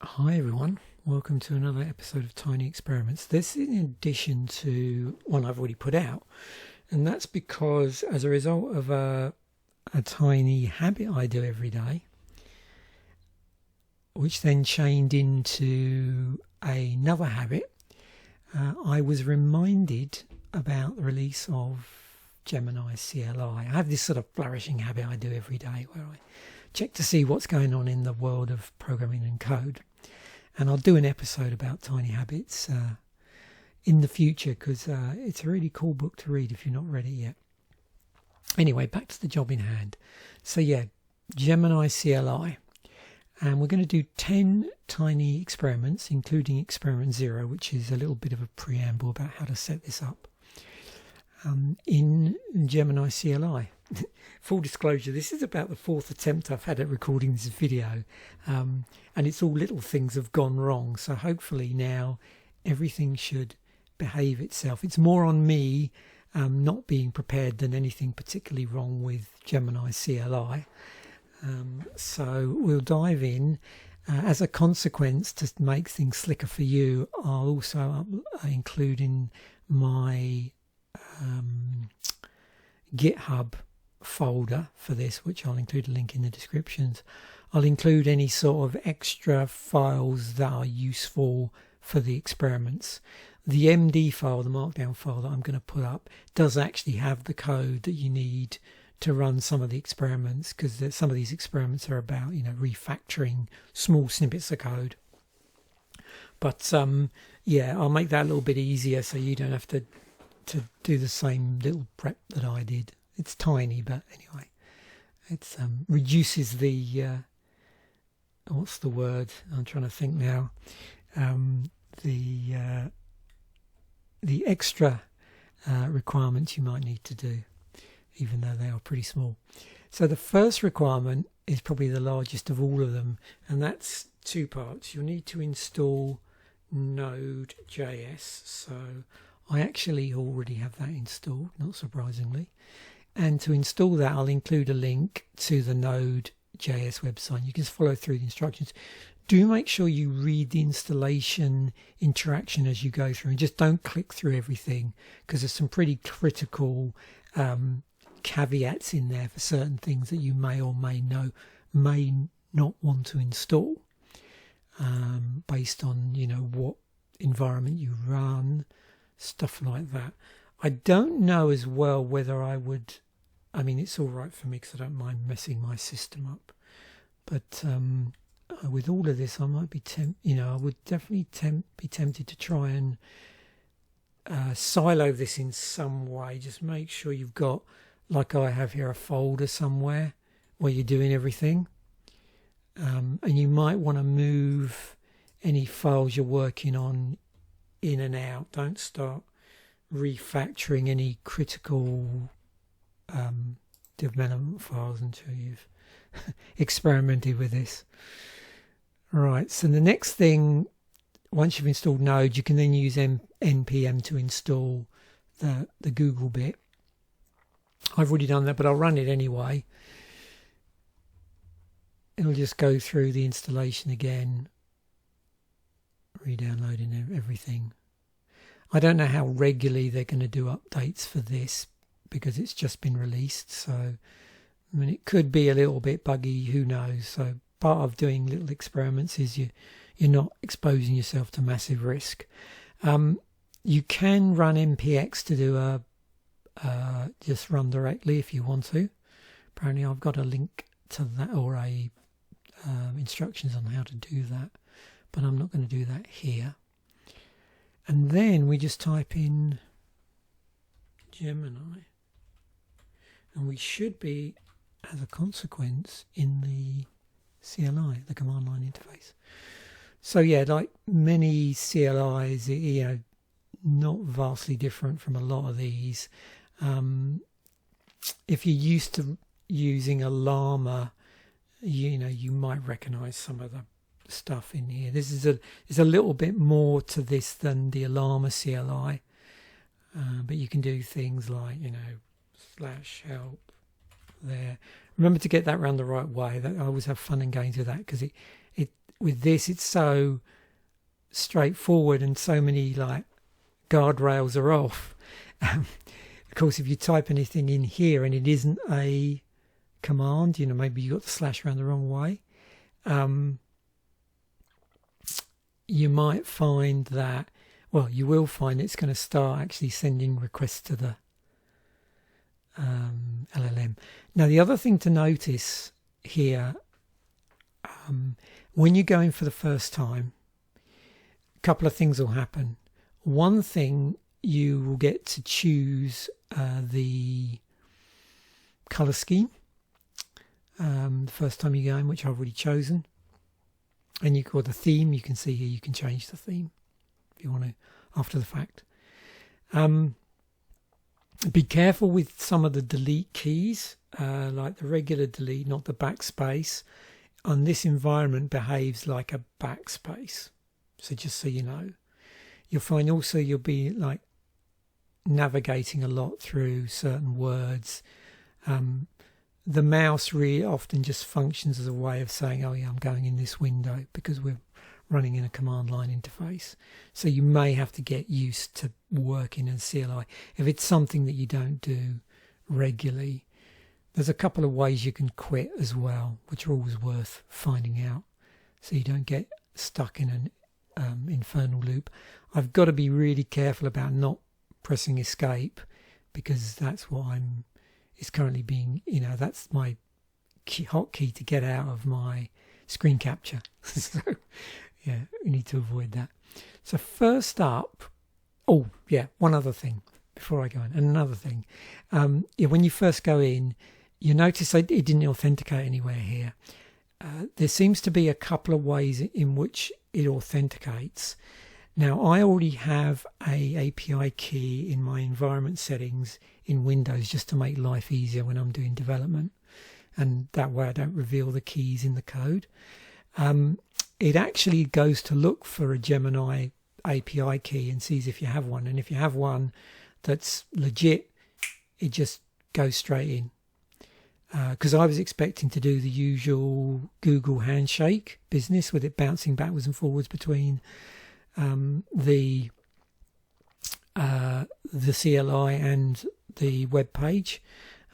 Hi everyone, welcome to another episode of Tiny Experiments. This is in addition to one I've already put out, and that's because as a result of a tiny habit I do every day, which then chained into another habit, I was reminded about the release of Gemini CLI. I have this sort of flourishing habit I do every day where I check to see what's going on in the world of programming and code. And I'll do an episode about tiny habits in the future because it's a really cool book to read if you're not ready yet. Anyway, back to the job in hand. So yeah, Gemini CLI. And we're going to do 10 tiny experiments, including experiment 0, which is a little bit of a preamble about how to set this up in Gemini CLI. Full disclosure, this is about the 4th attempt I've had at recording this video, and it's all little things have gone wrong, so hopefully now everything should behave itself. It's more on me not being prepared than anything particularly wrong with Gemini CLI. So we'll dive in. As a consequence, to make things slicker for you, I'll also include in my GitHub folder for this, which I'll include a link in the descriptions. I'll include any sort of extra files that are useful for the experiments. The MD file, the markdown file that I'm going to put up, does actually have the code that you need to run some of the experiments, because some of these experiments are about, refactoring small snippets of code. But yeah, I'll make that a little bit easier so you don't have to do the same little prep that I did. It's tiny, but anyway, it reduces the what's the word? I'm trying to think now. The extra requirements you might need to do, even though they are pretty small. So the first requirement is probably the largest of all of them, and that's two parts. You'll need to install Node.js. So I actually already have that installed, not surprisingly. And to install that, I'll include a link to the Node.js website. You can just follow through the instructions. Do make sure you read the installation interaction as you go through, and just don't click through everything, because there's some pretty critical caveats in there for certain things that you may or may not want to install based on what environment you run, stuff like that. I don't know as well whether I would. I mean, it's all right for me because I don't mind messing my system up. But with all of this, I might be I would definitely be tempted to try and silo this in some way. Just make sure you've got, like I have here, a folder somewhere where you're doing everything. And you might want to move any files you're working on in and out. Don't start refactoring any critical development files until you've experimented with this. Right, so the next thing, once you've installed Node, you can then use npm to install the Google bit. I've already done that, but I'll run it anyway. It'll just go through the installation again, re-downloading everything. I don't know how regularly they're going to do updates for this because it's just been released. So, I mean, it could be a little bit buggy, who knows. So part of doing little experiments is you're not exposing yourself to massive risk. You can run npx to do just run directly if you want to. Apparently I've got a link to that, or instructions on how to do that, but I'm not going to do that here. And then we just type in Gemini, and we should be, as a consequence, in the CLI, the command line interface. So yeah, like many CLIs, not vastly different from a lot of these. If you're used to using a llama, you might recognize some of the stuff in here. This is a little bit more to this than the llama CLI, but you can do things like /help there. Remember to get that round the right way. I always have fun and games with that, because with this, it's so straightforward and so many like guardrails are off. Of course, if you type anything in here and it isn't a command, you know, maybe you got the slash around the wrong way, you might find that, well, you will find it's going to start actually sending requests to the LLM. Now, the other thing to notice here, when you're going for the first time, a couple of things will happen. One thing, you will get to choose the color scheme the first time you go in, which I've already chosen. And you got the theme. You can see here you can change the theme if you want to after the fact. Be careful with some of the delete keys, like the regular delete, not the backspace. On this environment behaves like a backspace. So just so you know, you'll find also you'll be like navigating a lot through certain words. The mouse really often just functions as a way of saying, oh yeah, I'm going in this window, because we're running in a command line interface. So you may have to get used to working in CLI. If it's something that you don't do regularly, there's a couple of ways you can quit as well, which are always worth finding out, so you don't get stuck in an infernal loop. I've got to be really careful about not pressing escape, because that's what is currently being, you know, that's my hotkey to get out of my screen capture. So yeah, we need to avoid that. So first up, oh yeah, one other thing before I go in, and another thing, yeah, when you first go in, you notice it didn't authenticate anywhere here. There seems to be a couple of ways in which it authenticates. Now, I already have a API key in my environment settings in Windows just to make life easier when I'm doing development, and that way I don't reveal the keys in the code. It actually goes to look for a Gemini API key and sees if you have one, and if you have one that's legit, it just goes straight in. Because I was expecting to do the usual Google handshake business with it bouncing backwards and forwards between the CLI and the web page.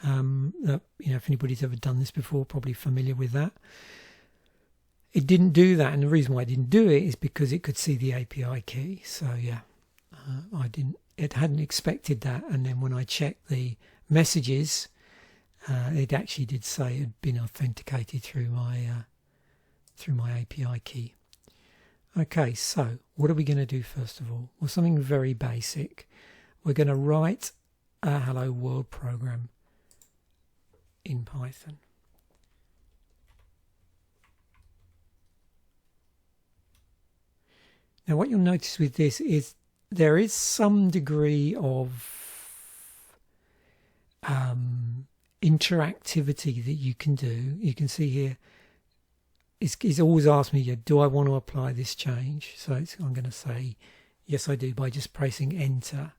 That, you know, if anybody's ever done this before, probably familiar with that. It didn't do that, and the reason why I didn't do it is because it could see the API key. So yeah, it hadn't expected that. And then when I checked the messages, it actually did say it had been authenticated through my API key. Okay, so what are we going to do first of all? Well, something very basic. We're going to write a Hello World program in Python. Now, what you'll notice with this is there is some degree of interactivity that you can do. You can see here, it's always asked me, do I want to apply this change? So I'm going to say, yes, I do, by just pressing enter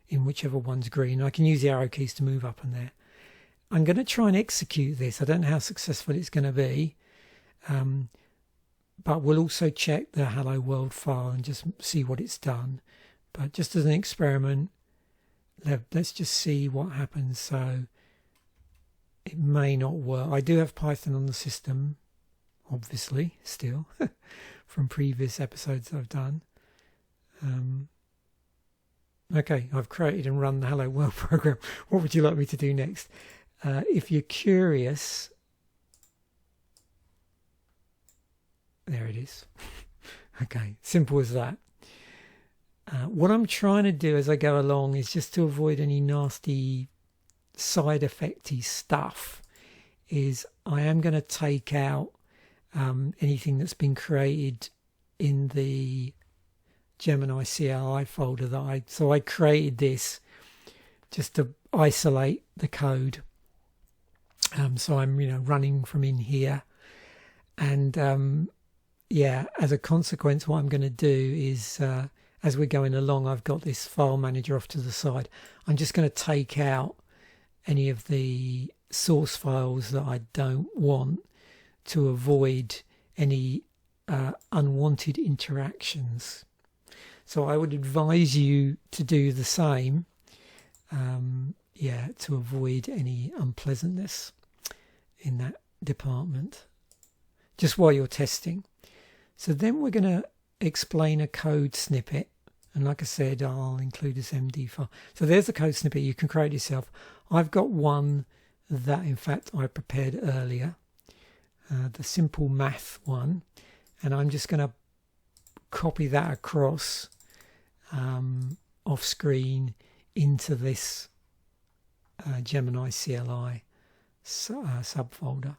in whichever one's green. I can use the arrow keys to move up and there. I'm going to try and execute this. I don't know how successful it's going to be, but we'll also check the Hello World file and just see what it's done. But just as an experiment, let's just see what happens. So it may not work. I do have Python on the system, obviously, still, from previous episodes I've done. Okay, I've created and run the Hello World program. What would you like me to do next? If you're curious, there it is. Okay, simple as that. What I'm trying to do as I go along is just to avoid any nasty side effecty stuff, is I am going to take out anything that's been created in the Gemini CLI folder so I created this just to isolate the code. So I'm running from in here, and yeah, as a consequence, what I'm going to do is as we're going along, I've got this file manager off to the side. I'm just going to take out any of the source files that I don't want, to avoid any unwanted interactions. So I would advise you to do the same, to avoid any unpleasantness in that department, just while you're testing. So then we're going to explain a code snippet, and like I said, I'll include this MD file. So there's the code snippet you can create yourself. I've got one that in fact I prepared earlier, the simple math one, and I'm just going to copy that across off screen into this Gemini CLI subfolder.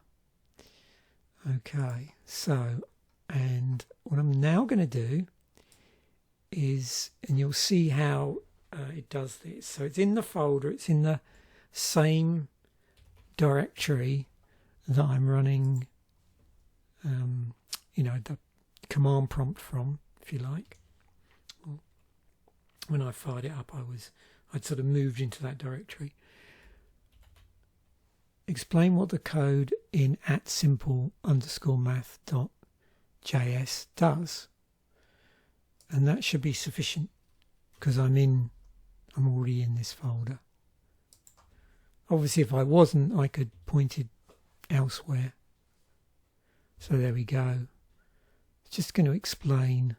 Okay, so, and what I'm now going to do is, and you'll see how it does this. So it's in the folder, it's in the same directory that I'm running, the command prompt from, if you like. When I fired it up, I'd sort of moved into that directory. Explain what the code in @simple_math.js does, and that should be sufficient because I'm already in this folder. Obviously, if I wasn't, I could point it elsewhere. So there we go. It's just going to explain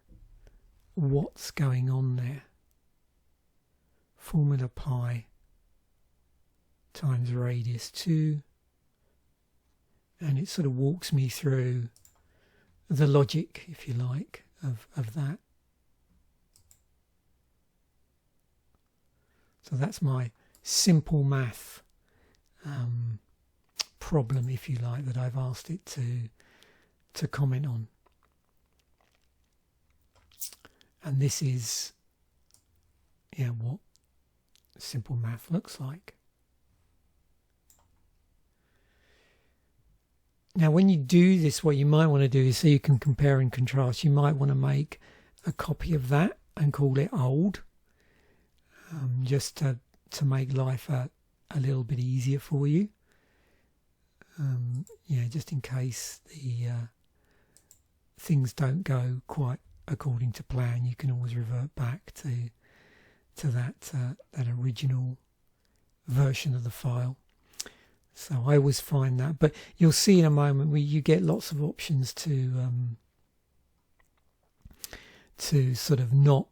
what's going on there. Formula pi times radius 2, and it sort of walks me through the logic, if you like, of that. So that's my simple math problem, if you like, that I've asked it to comment on. And this is what simple math looks like. Now when you do this, what you might want to do is, so you can compare and contrast, you might want to make a copy of that and call it old, just to make life a little bit easier for you. Just in case the things don't go quite according to plan, you can always revert back to that original version of the file. So I always find that, but you'll see in a moment where you get lots of options to sort of not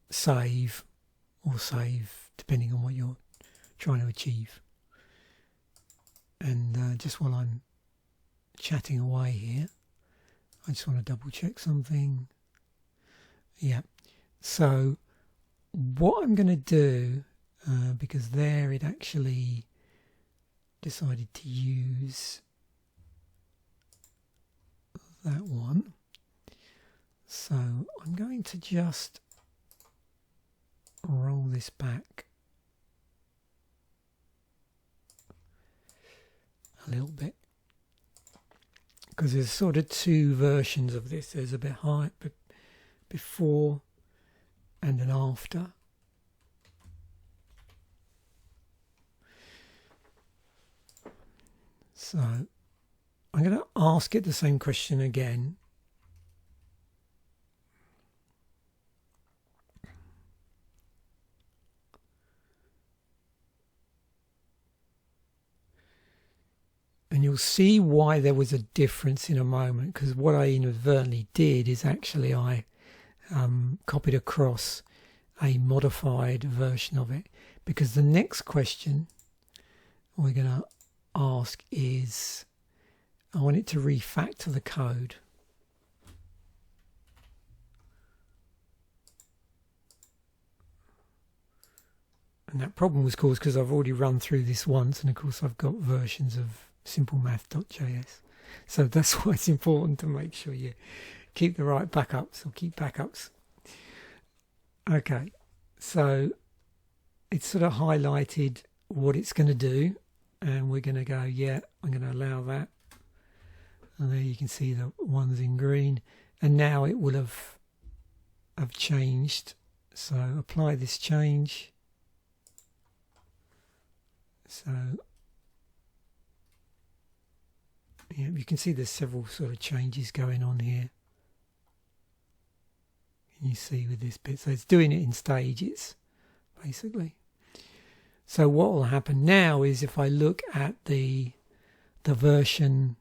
save or save, depending on what you're trying to achieve. And just while I'm chatting away here, I just want to double check something. Yeah, so what I'm going to do, because there it actually decided to use that one, so I'm going to just roll this back a little bit, because there's sort of two versions of this. There's a bit high before and an after. So I'm going to ask it the same question again. And you'll see why there was a difference in a moment, because what I inadvertently did is actually I copied across a modified version of it, because the next question we're going to ask is, I want it to refactor the code. And that problem was caused because I've already run through this once, and of course I've got versions of simplemath.js. So that's why it's important to make sure you keep the right backups, or keep backups. Okay, so it's sort of highlighted what it's going to do, and we're going to go, yeah, I'm going to allow that. And there you can see the ones in green, and now it will have changed. So apply this change. So Yeah, you can see there's several sort of changes going on here. You see with this bit, so it's doing it in stages basically. So what will happen now is if I look at the version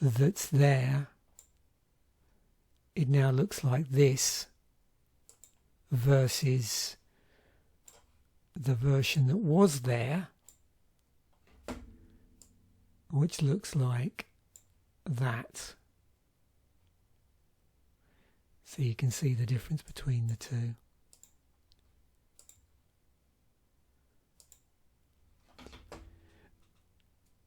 that's there, it now looks like this versus the version that was there, which looks like that. So you can see the difference between the two.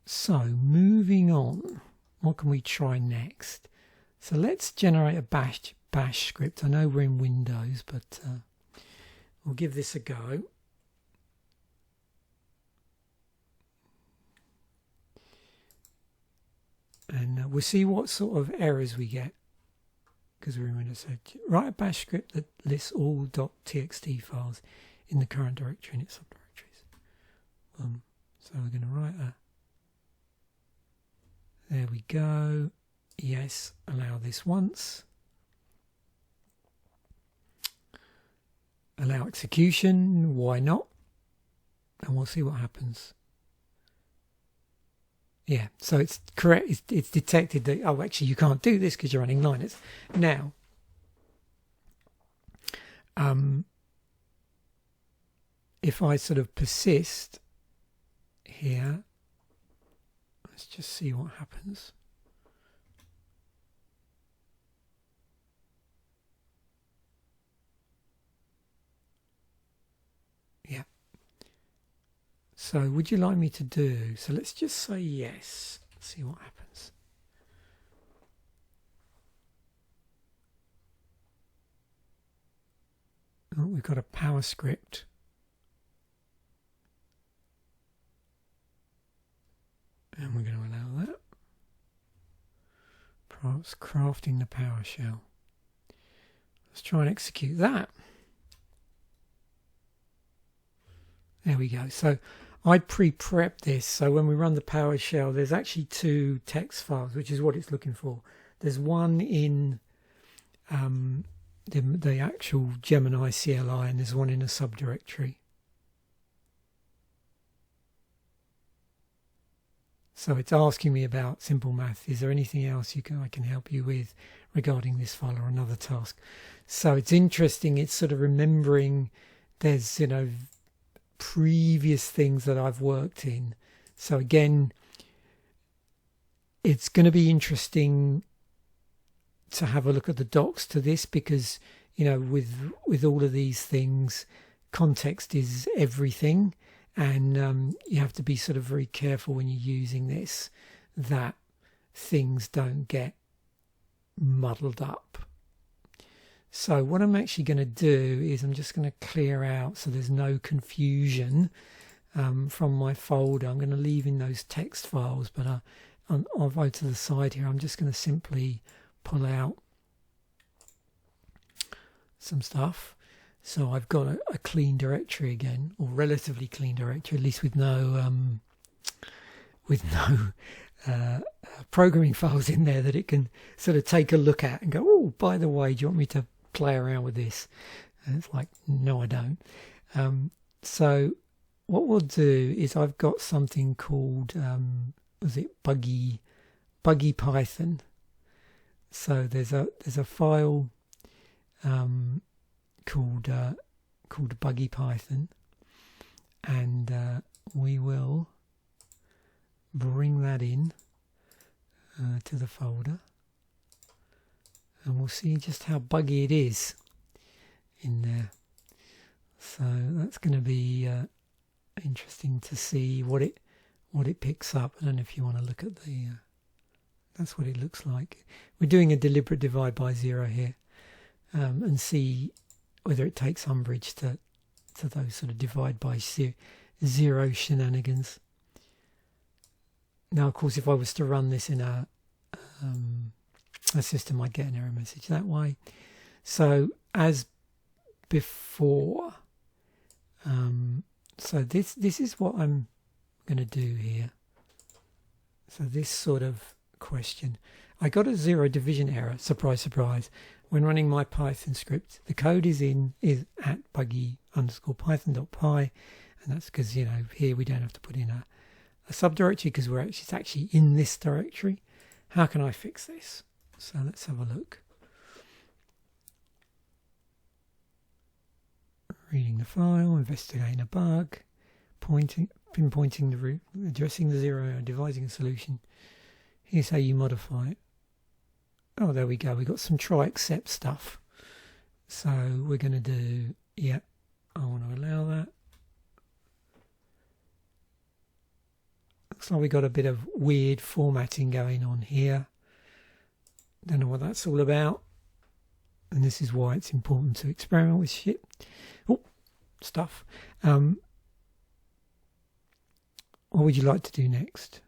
So moving on, what can we try next? So let's generate a bash script. I know we're in Windows, but we'll give this a go. And we'll see what sort of errors we get, because we're in Windows. So write a bash script that lists all .txt files in the current directory and its subdirectories. So we're going to write a... There we go. Yes, allow this once. Allow execution, why not? And we'll see what happens. Yeah, so it's correct. It's detected that, oh, actually you can't do this because you're running Linux. Now, if I sort of persist here, let's just see what happens. Yeah. So would you like me to do, so let's just say yes, see what happens. Oh, we've got a power script. And we're going to allow that. Perhaps crafting the PowerShell. Let's try and execute that. There we go. So I pre-prepped this. So when we run the PowerShell, there's actually two text files, which is what it's looking for. There's one in the actual Gemini CLI, and there's one in a subdirectory. So it's asking me about simple math. Is there anything else I can help you with regarding this file or another task? So it's interesting. It's sort of remembering there's, previous things that I've worked in. So again, it's going to be interesting to have a look at the docs to this, because, with all of these things, context is everything. And you have to be sort of very careful when you're using this, that things don't get muddled up. So what I'm actually going to do is I'm just going to clear out so there's no confusion from my folder. I'm going to leave in those text files, but I'll go to the side here. I'm just going to simply pull out some stuff. So I've got a clean directory again, or relatively clean directory, at least with no programming files in there that it can sort of take a look at and go, oh, by the way, do you want me to play around with this? And it's like, no, I don't. So what we'll do is I've got something called, Buggy Python. So there's a file called Buggy Python, and we will bring that in to the folder, and we'll see just how buggy it is in there. So that's going to be interesting to see what it picks up. I don't know if you want to look at the that's what it looks like. We're doing a deliberate divide by zero here, and see whether it takes umbrage to those sort of divide by zero shenanigans. Now, of course, if I was to run this in a system, I'd get an error message that way. So as before, so this is what I'm going to do here. So this sort of question. I got a 0 division error, surprise, surprise, when running my Python script. The code is at buggy_python.py, and that's because, you know, here we don't have to put in a subdirectory because it's actually in this directory. How can I fix this? So let's have a look. Reading the file, investigating a bug, pinpointing the root, addressing the 0, devising a solution. Here's how you modify it. Oh, there we go. We got some try except stuff. So we're going to do, yeah, I want to allow that. Looks like we got a bit of weird formatting going on here. Don't know what that's all about. And this is why it's important to experiment with shit. Oh, stuff. What would you like to do next?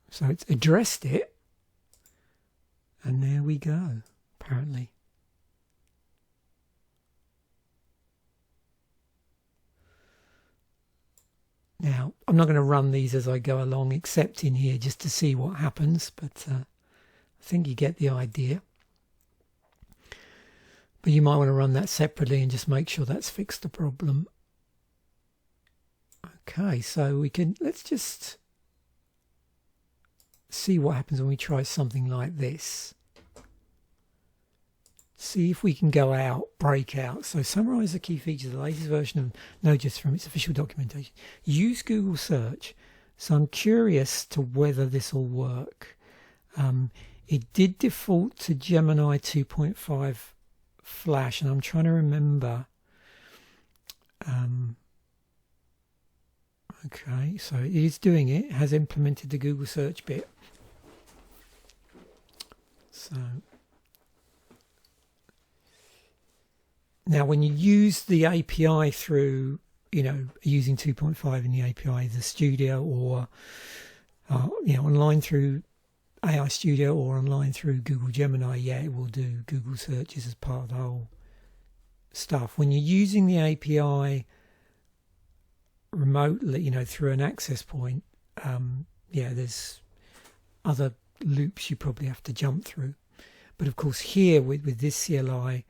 So it's addressed it. And there we go, apparently. Now, I'm not going to run these as I go along, except in here, just to see what happens. But I think you get the idea. But you might want to run that separately and just make sure that's fixed the problem. Okay, so let's just see what happens when we try something like this. See if we can go out, break out. So summarize the key features of the latest version of Node.js from its official documentation. Use Google search. So I'm curious to whether this will work. It did default to Gemini 2.5 Flash, and I'm trying to remember. Okay, so it is doing it. It has implemented the Google search bit. So now when you use the API through, you know, using 2.5 in the API, the Studio, or you know, online through AI Studio or online through Google Gemini, yeah, it will do Google searches as part of the whole stuff. When you're using the API remotely, you know, through an access point, yeah, there's other loops you probably have to jump through. But of course here with this CLI,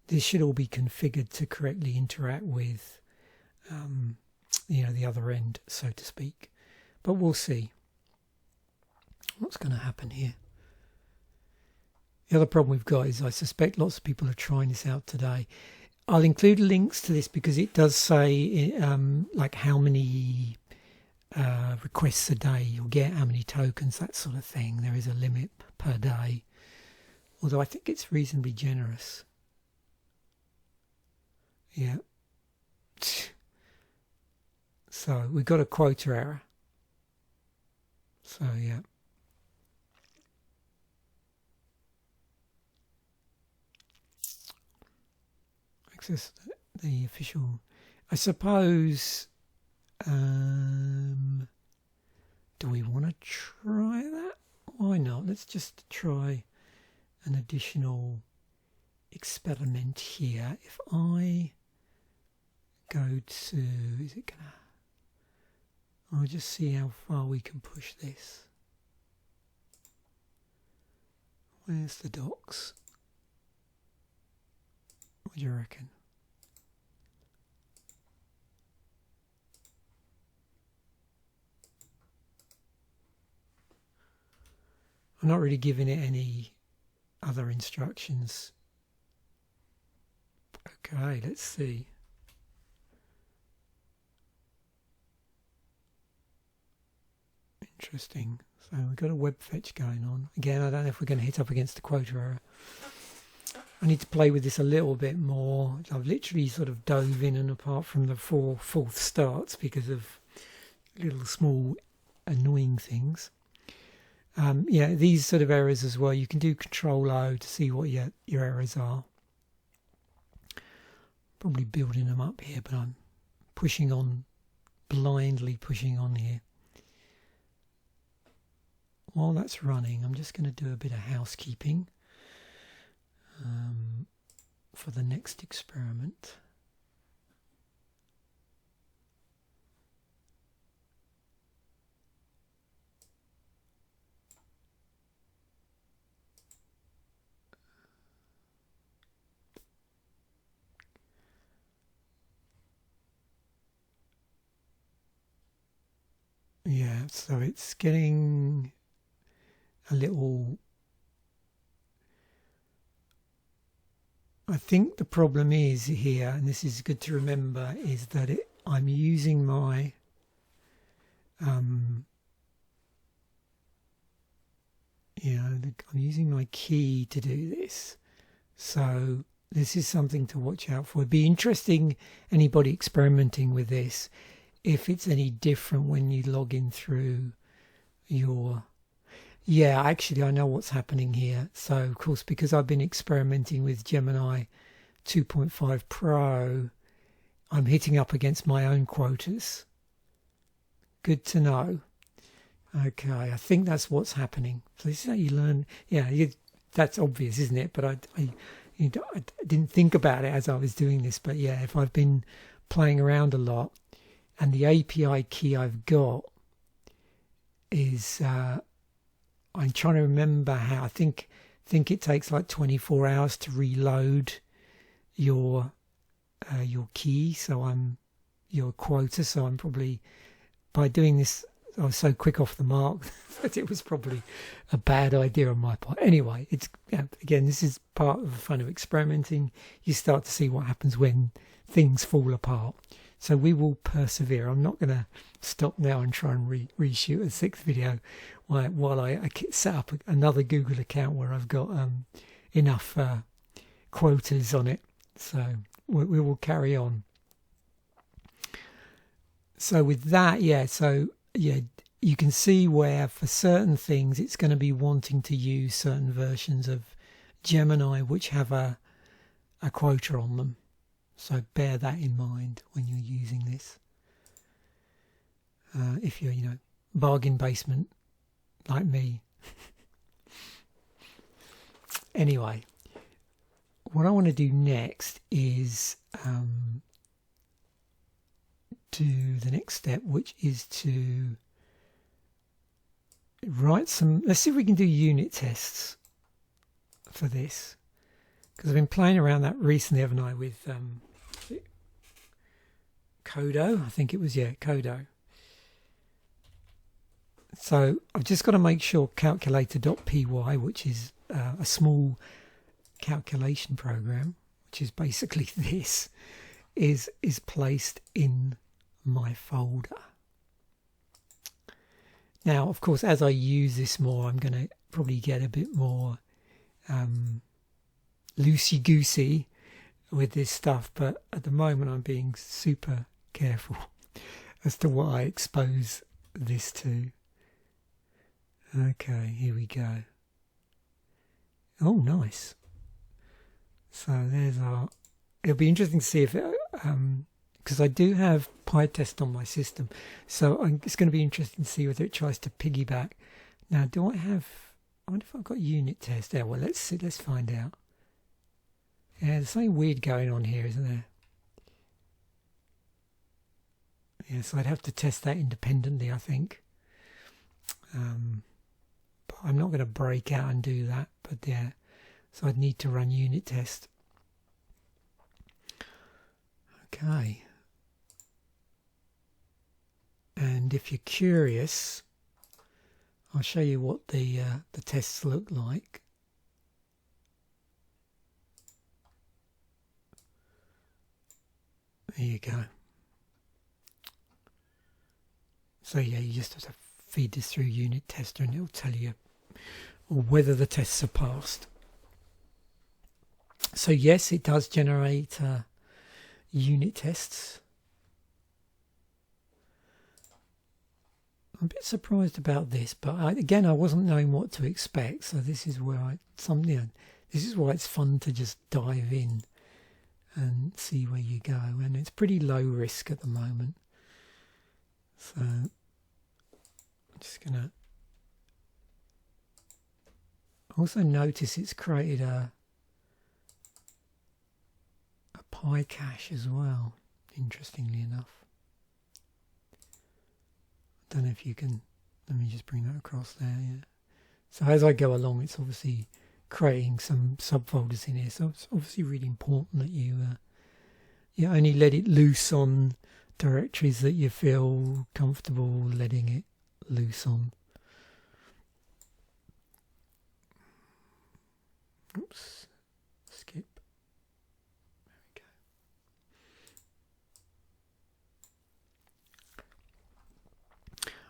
this should all be configured to correctly interact with, you know, the other end, so to speak. But we'll see what's going to happen here. The other problem we've got is I suspect lots of people are trying this out today. I'll include links to this because it does say like how many requests a day you'll get, how many tokens, that sort of thing. There is a limit per day, although I think it's reasonably generous. Yeah. So we've got a quota error. So yeah. Access the official. I suppose. Do we want to try that? Why not? Let's just try an additional experiment here. If I go to, is it gonna? I'll just see how far we can push this. Where's the docs? What do you reckon? I'm not really giving it any other instructions. Okay, let's see. Interesting. So we've got a web fetch going on. Again, I don't know if we're going to hit up against the quota error. I need to play with this a little bit more. I've literally sort of dove in and apart from the four false starts because of little small annoying things. Yeah, these sort of errors as well. You can do Control-O to see what your errors are. Probably building them up here, but I'm pushing on, blindly pushing on here. While that's running, I'm just going to do a bit of housekeeping for the next experiment. Yeah, so it's getting a little... I think the problem is here, and this is good to remember, is that I'm using my I'm using my key to do this. So this is something to watch out for. It'd be interesting, anybody experimenting with this, if it's any different when you log in through your... Yeah, actually, I know what's happening here. So, of course, because I've been experimenting with Gemini 2.5 Pro, I'm hitting up against my own quotas. Good to know. Okay, I think that's what's happening. So this is how you learn. Yeah, that's obvious, isn't it? But I didn't think about it as I was doing this. But yeah, if I've been playing around a lot, and the API key I've got is... I'm trying to remember how. I think it takes like 24 hours to reload your key. So I'm your quota. So I'm probably, by doing this, I was so quick off the mark that it was probably a bad idea on my part. Anyway, it's again, this is part of the fun of experimenting. You start to see what happens when things fall apart. So we will persevere. I'm not going to stop now and try and reshoot a 6th video while I set up another Google account where I've got enough quotas on it. So we will carry on. So with that, you can see where for certain things it's going to be wanting to use certain versions of Gemini which have a quota on them. So bear that in mind when you're using this. If you're, bargain basement like me. Anyway, what I want to do next is do the next step, which is to write some... Let's see if we can do unit tests for this. Because I've been playing around that recently, haven't I, with Kodo. I think it was, Kodo. So I've just got to make sure calculator.py, which is a small calculation program, which is basically this, is placed in my folder. Now, of course, as I use this more, I'm going to probably get a bit more loosey-goosey with this stuff, but at the moment I'm being super careful as to what I expose this to. Okay, here we go. Oh, nice. So there's our... It'll be interesting to see if it... because I do have PyTest on my system, so it's going to be interesting to see whether it tries to piggyback. Now, do I have... I wonder if I've got unit test there. Well, let's see. Let's find out. Yeah, there's something weird going on here, isn't there? Yeah, so I'd have to test that independently, I think. But I'm not going to break out and do that. But yeah, so I'd need to run unit test. Okay. And if you're curious, I'll show you what the tests look like. There you go. So yeah, you just have to feed this through unit tester and it'll tell you whether the tests are passed. So yes, it does generate unit tests. I'm a bit surprised about this, but again, I wasn't knowing what to expect. So this is where this is why it's fun to just dive in and see where you go. And it's pretty low risk at the moment. So I'm just gonna also notice it's created a Pi cache as well, interestingly enough. I don't know if you can, let me just bring that across there, yeah. So as I go along, it's obviously creating some subfolders in here, so it's obviously really important that you only let it loose on directories that you feel comfortable letting it loose on. Oops, skip. There we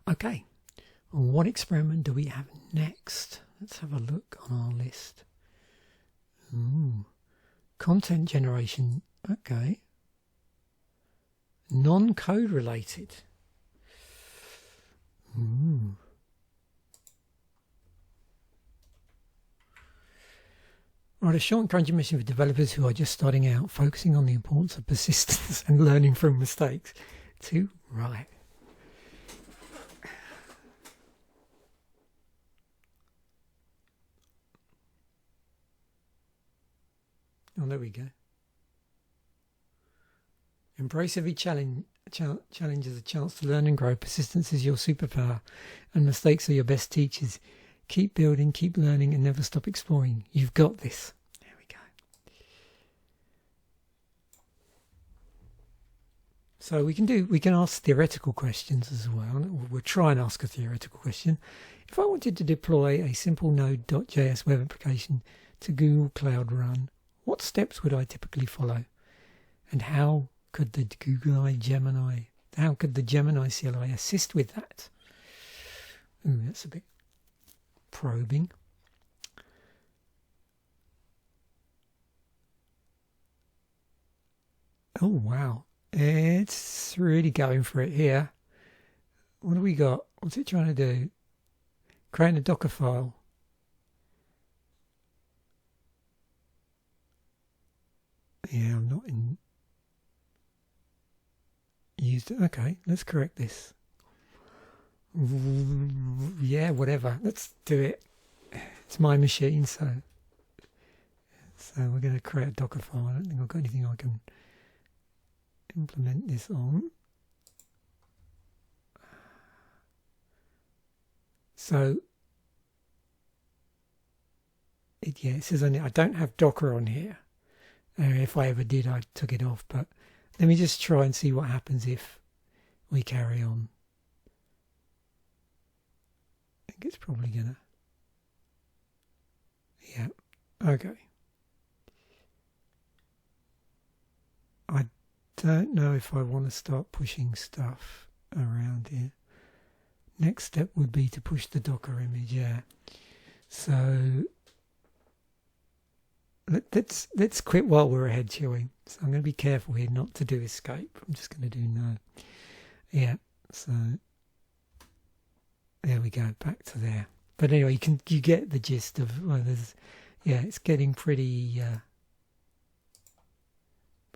go. Okay, what experiment do we have next? Let's have a look on our list. Ooh, content generation. Okay. Non-code related. Ooh. Right, a short encouraging mission for developers who are just starting out, focusing on the importance of persistence and learning from mistakes. Too right. Oh, there we go. Embrace every challenge as a chance to learn and grow. Persistence is your superpower, and mistakes are your best teachers. Keep building, keep learning, and never stop exploring. You've got this. There we go. So we can ask theoretical questions as well. We'll try and ask a theoretical question. If I wanted to deploy a simple Node.js web application to Google Cloud Run, what steps would I typically follow? And how could the Gemini CLI assist with that? Ooh, that's a bit probing. Oh wow, it's really going for it here. What do we got? What's it trying to do? Create a Docker file. Yeah, I'm not in used. Okay, let's correct this. Yeah, whatever. Let's do it. It's my machine, so we're going to create a Docker file. I don't think I've got anything I can implement this on. So it says on it, I don't have Docker on here. If I ever did, I took it off. But let me just try and see what happens if we carry on. I think it's probably gonna. Yeah. Okay. I don't know if I want to start pushing stuff around here. Next step would be to push the Docker image. Yeah. So let's quit while we're ahead, shall we? So I'm going to be careful here not to do escape. I'm just going to do no. Yeah. So there we go, back to there. But anyway, you get the gist of it's getting pretty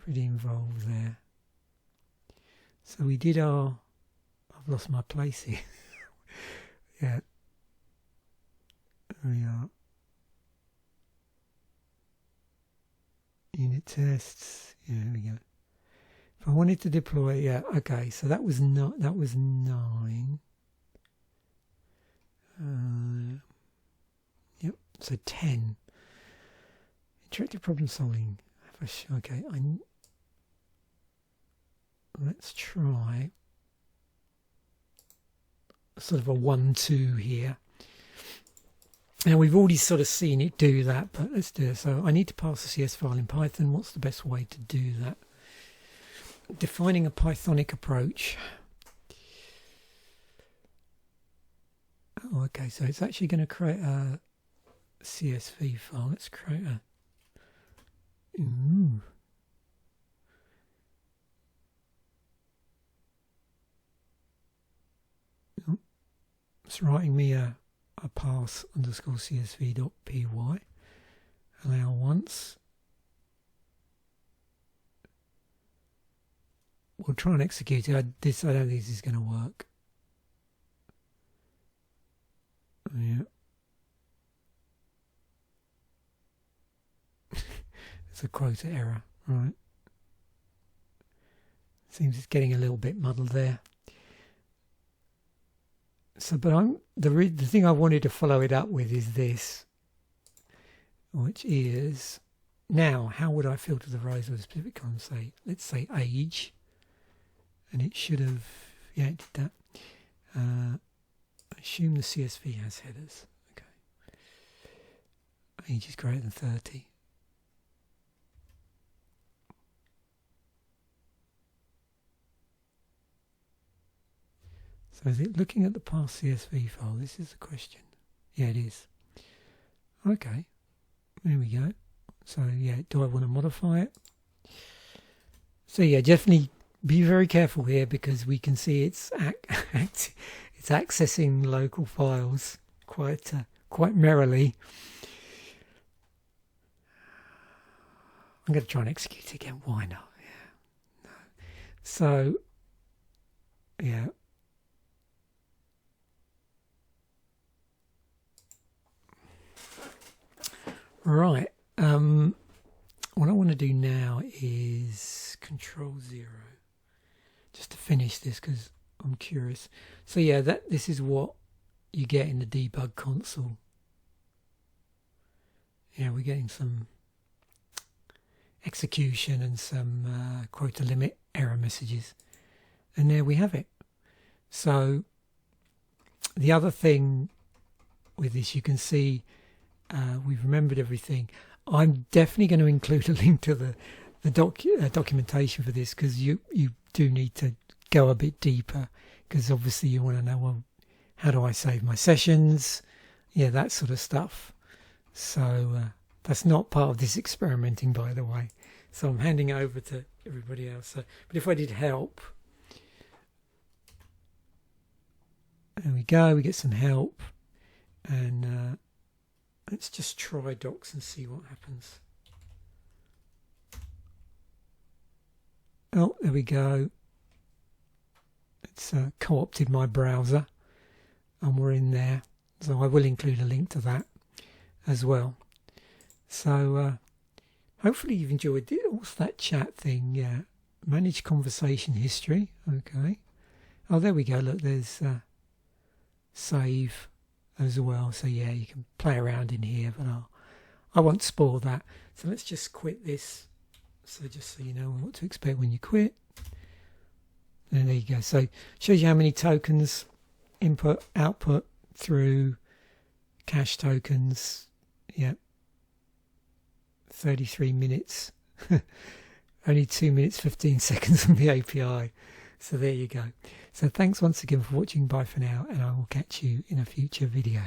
involved there. So we did I've lost my place here. Yeah. There we are. Unit tests. Yeah, there we go. If I wanted to deploy, yeah, okay. So that was 9. Yep. So 10. Interactive problem solving. Okay. Let's try sort of a 1-2 here. Now we've already sort of seen it do that, but let's do it. So I need to pass a CS file in Python. What's the best way to do that? Defining a Pythonic approach. Oh, okay, so it's actually going to create a CSV file. Let's create a... Ooh. It's writing me a pass underscore csv.py. Allow once. We'll try and execute it. I don't think this is going to work. Yeah. It's a quota error, right? Seems it's getting a little bit muddled there. So, but the thing I wanted to follow it up with is this, which is, now, how would I filter the rows with a specific column? Say, let's say age, and it should have, yeah, it did that. I assume the CSV has headers. Okay. Age is greater than 30. So is it looking at the past CSV file? This is the question. Yeah, it is. Okay. There we go. So yeah, do I want to modify it? So yeah, definitely be very careful here, because we can see it's accessing local files quite merrily. I'm going to try and execute it again. Why not? Yeah. No. So yeah. Right. What I want to do now is Control-0, just to finish this, because I'm curious. So yeah, this is what you get in the debug console. Yeah, we're getting some execution and some quota limit error messages, and there we have it. So the other thing with this, you can see we've remembered everything. I'm definitely going to include a link to the documentation for this, because you do need to go a bit deeper, because obviously you want to know, well, how do I save my sessions? Yeah, that sort of stuff. So that's not part of this experimenting, by the way. So I'm handing it over to everybody else. So, but if I did help, there we go. We get some help, and let's just try docs and see what happens. Oh, there we go. It's co-opted my browser, and we're in there. So I will include a link to that as well. So hopefully you've enjoyed it. What's that chat thing? Yeah, manage conversation history. Okay. Oh, there we go. Look, there's save as well. So yeah, you can play around in here, but I won't spoil that. So let's just quit this. So just so you know what to expect when you quit. And there you go. So it shows you how many tokens, input, output through cache tokens. Yep. 33 minutes. Only 2 minutes 15 seconds on the API. So there you go. So thanks once again for watching. Bye for now, and I will catch you in a future video.